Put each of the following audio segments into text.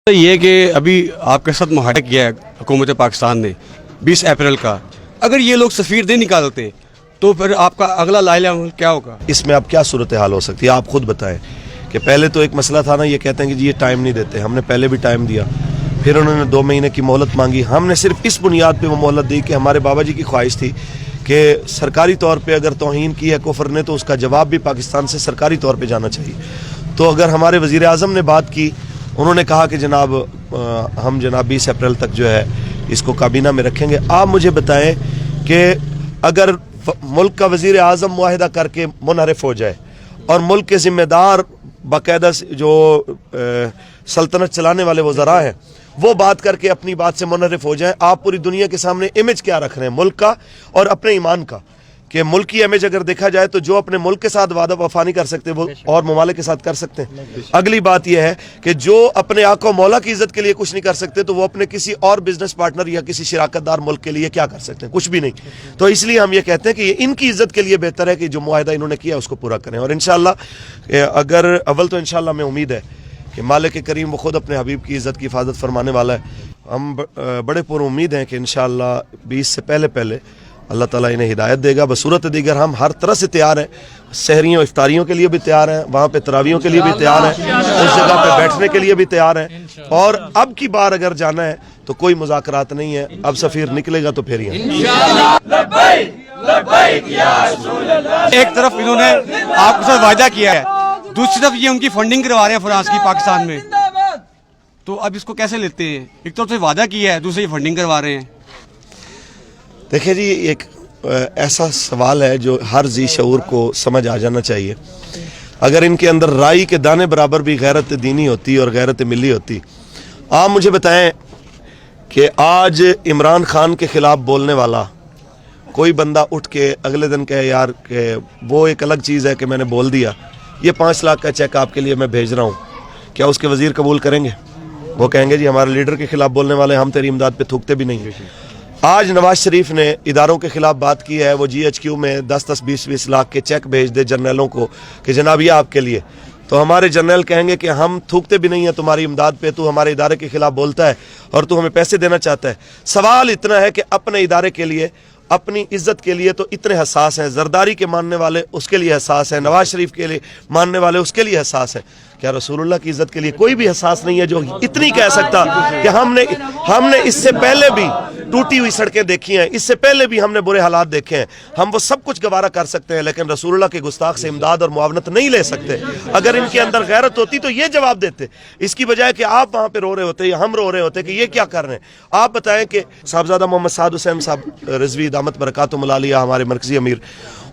یہ کہ ابھی آپ کے ساتھ معاہدہ کیا ہے حکومت پاکستان نے 20 اپریل کا، اگر یہ لوگ سفیر نہیں نکالتے تو پھر آپ کا اگلا لائحہ عمل کیا ہوگا؟ اس میں اب کیا صورتحال ہو سکتی ہے آپ خود بتائیں کہ پہلے تو ایک مسئلہ تھا نا، یہ کہتے ہیں کہ جی یہ ٹائم نہیں دیتے، ہم نے پہلے بھی ٹائم دیا، پھر انہوں نے 2 مہینے کی مہلت مانگی، ہم نے صرف اس بنیاد پہ وہ مہلت دی کہ ہمارے بابا جی کی خواہش تھی کہ سرکاری طور پہ اگر توہین کی ہے کفر نے تو اس کا جواب بھی پاکستان سے سرکاری طور پہ جانا چاہیے۔ تو اگر ہمارے وزیر اعظم نے بات کی، انہوں نے کہا کہ جناب ہم 20 اپریل تک جو ہے اس کو کابینہ میں رکھیں گے۔ آپ مجھے بتائیں کہ اگر ملک کا وزیر اعظم معاہدہ کر کے منحرف ہو جائے اور ملک کے ذمہ دار باقاعدہ جو سلطنت چلانے والے وزراء ہیں وہ بات کر کے اپنی بات سے منحرف ہو جائیں، آپ پوری دنیا کے سامنے امیج کیا رکھ رہے ہیں ملک کا اور اپنے ایمان کا؟ کہ ملک کی امیج اگر دیکھا جائے تو جو اپنے ملک کے ساتھ وعدہ وفا نہیں کر سکتے وہ اور ممالک کے ساتھ کر سکتے ہیں۔ اگلی بات یہ ہے کہ جو اپنے آقا و مولا کی عزت کے لیے کچھ نہیں کر سکتے تو وہ اپنے کسی اور بزنس پارٹنر یا کسی شراکت دار ملک کے لیے کیا کر سکتے ہیں؟ کچھ بھی نہیں۔ تو اس لیے ہم یہ کہتے ہیں کہ یہ ان کی عزت کے لیے بہتر ہے کہ جو معاہدہ انہوں نے کیا اس کو پورا کریں، اور انشاءاللہ اگر اول تو انشاءاللہ میں امید ہے کہ مالک کریم وہ خود اپنے حبیب کی عزت کی حفاظت فرمانے والا ہے۔ ہم بڑے پر امید ہیں کہ انشاءاللہ 20 سے پہلے اللہ تعالیٰ انہیں ہدایت دے گا۔ بصورت دیگر ہم ہر طرح سے تیار ہیں، سحریوں افطاریوں کے لیے بھی تیار ہیں، وہاں پہ تراویحوں کے لیے بھی تیار ہیں، اس جگہ پہ بیٹھنے کے لیے بھی تیار ہیں، اور اب کی بار اگر جانا ہے تو کوئی مذاکرات نہیں ہے، اب سفیر نکلے گا تو پھر ہی۔ ایک طرف انہوں نے آپ کے ساتھ وعدہ کیا ہے، دوسری طرف یہ ان کی فنڈنگ کروا رہے ہیں فرانس کی پاکستان میں، تو اب اس کو کیسے لیتے ہیں؟ ایک طرف سے وعدہ کیا ہے، دوسری فنڈنگ کروا رہے ہیں۔ دیکھیں جی، ایک ایسا سوال ہے جو ہر ذی شعور کو سمجھ آ جانا چاہیے۔ اگر ان کے اندر رائی کے دانے برابر بھی غیرت دینی ہوتی اور غیرت ملی ہوتی، آپ مجھے بتائیں کہ آج عمران خان کے خلاف بولنے والا کوئی بندہ اٹھ کے اگلے دن کہے یار کہ وہ ایک الگ چیز ہے کہ میں نے بول دیا، یہ 5 لاکھ کا چیک آپ کے لیے میں بھیج رہا ہوں، کیا اس کے وزیر قبول کریں گے؟ وہ کہیں گے جی ہمارے لیڈر کے خلاف بولنے والے ہم تیری امداد پہ تھوکتے بھی نہیں۔ آج نواز شریف نے اداروں کے خلاف بات کی ہے، وہ GHQ میں 10-10 20-20 لاکھ کے چیک بھیج دے جرنیلوں کو کہ جناب یہ آپ کے لیے، تو ہمارے جرنیل کہیں گے کہ ہم تھوکتے بھی نہیں ہیں تمہاری امداد پہ، تو ہمارے ادارے کے خلاف بولتا ہے اور تو ہمیں پیسے دینا چاہتا ہے۔ سوال اتنا ہے کہ اپنے ادارے کے لیے، اپنی عزت کے لیے تو اتنے حساس ہیں، زرداری کے ماننے والے اس کے لیے حساس ہیں، نواز شریف کے لیے ماننے والے اس کے لیے حساس ہیں، کیا رسول اللہ کی عزت کے لیے کوئی بھی حساس نہیں ہے جو اتنی کہہ سکتا کہ ہم نے اس سے پہلے بھی ٹوٹی ہوئی سڑکیں دیکھی ہیں، اس سے پہلے بھی ہم نے برے حالات دیکھے ہیں، ہم وہ سب کچھ گوارا کر سکتے ہیں لیکن رسول اللہ کے گستاخ سے امداد اور معاونت نہیں لے سکتے۔ اگر ان کے اندر غیرت ہوتی تو یہ جواب دیتے، اس کی بجائے کہ آپ وہاں پہ رو رہے ہوتے یا ہم رو رہے ہوتے کہ یہ کیا کر رہے ہیں۔ آپ بتائیں کہ صاحبزادہ محمد سعد حسین صاحب رضوی دامت برکاتہم العالیہ، ہمارے مرکزی امیر،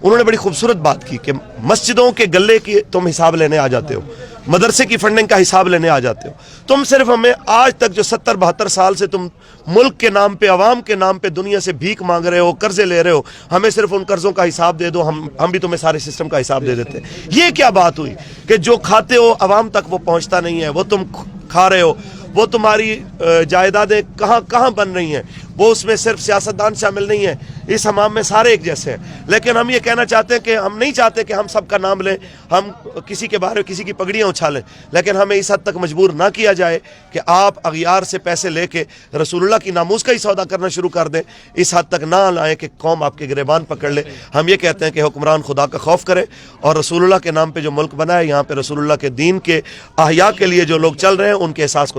انہوں نے بڑی خوبصورت بات کی کہ مسجدوں کے گلے کی تم حساب لینے آ جاتے ہو، مدرسے کی فنڈنگ کا حساب لینے آ جاتے ہو، تم صرف ہمیں آج تک جو 70-72 سال سے تم ملک کے نام پہ، عوام کے نام پہ دنیا سے بھیک مانگ رہے ہو، قرضے لے رہے ہو، ہمیں صرف ان قرضوں کا حساب دے دو، ہم بھی تمہیں سارے سسٹم کا حساب دے دیتے ہیں۔ یہ کیا بات ہوئی کہ جو کھاتے ہو عوام تک وہ پہنچتا نہیں ہے، وہ تم کھا رہے ہو، وہ تمہاری جائیدادیں کہاں بن رہی ہیں، وہ اس میں صرف سیاستدان شامل نہیں ہیں، اس حمام میں سارے ایک جیسے ہیں۔ لیکن ہم یہ کہنا چاہتے ہیں کہ ہم نہیں چاہتے کہ ہم سب کا نام لیں، ہم کسی کے بارے کسی کی پگڑیاں اچھالیں، لیکن ہمیں اس حد تک مجبور نہ کیا جائے کہ آپ اغیار سے پیسے لے کے رسول اللہ کی ناموس کا ہی سودا کرنا شروع کر دیں، اس حد تک نہ لائیں کہ قوم آپ کے گریبان پکڑ لے۔ ہم یہ کہتے ہیں کہ حکمران خدا کا خوف کرے اور رسول اللہ کے نام پہ جو ملک بنا ہے، یہاں پہ رسول اللہ کے دین کے احیاء کے لیے جو لوگ چل رہے ہیں ان کے احساس کو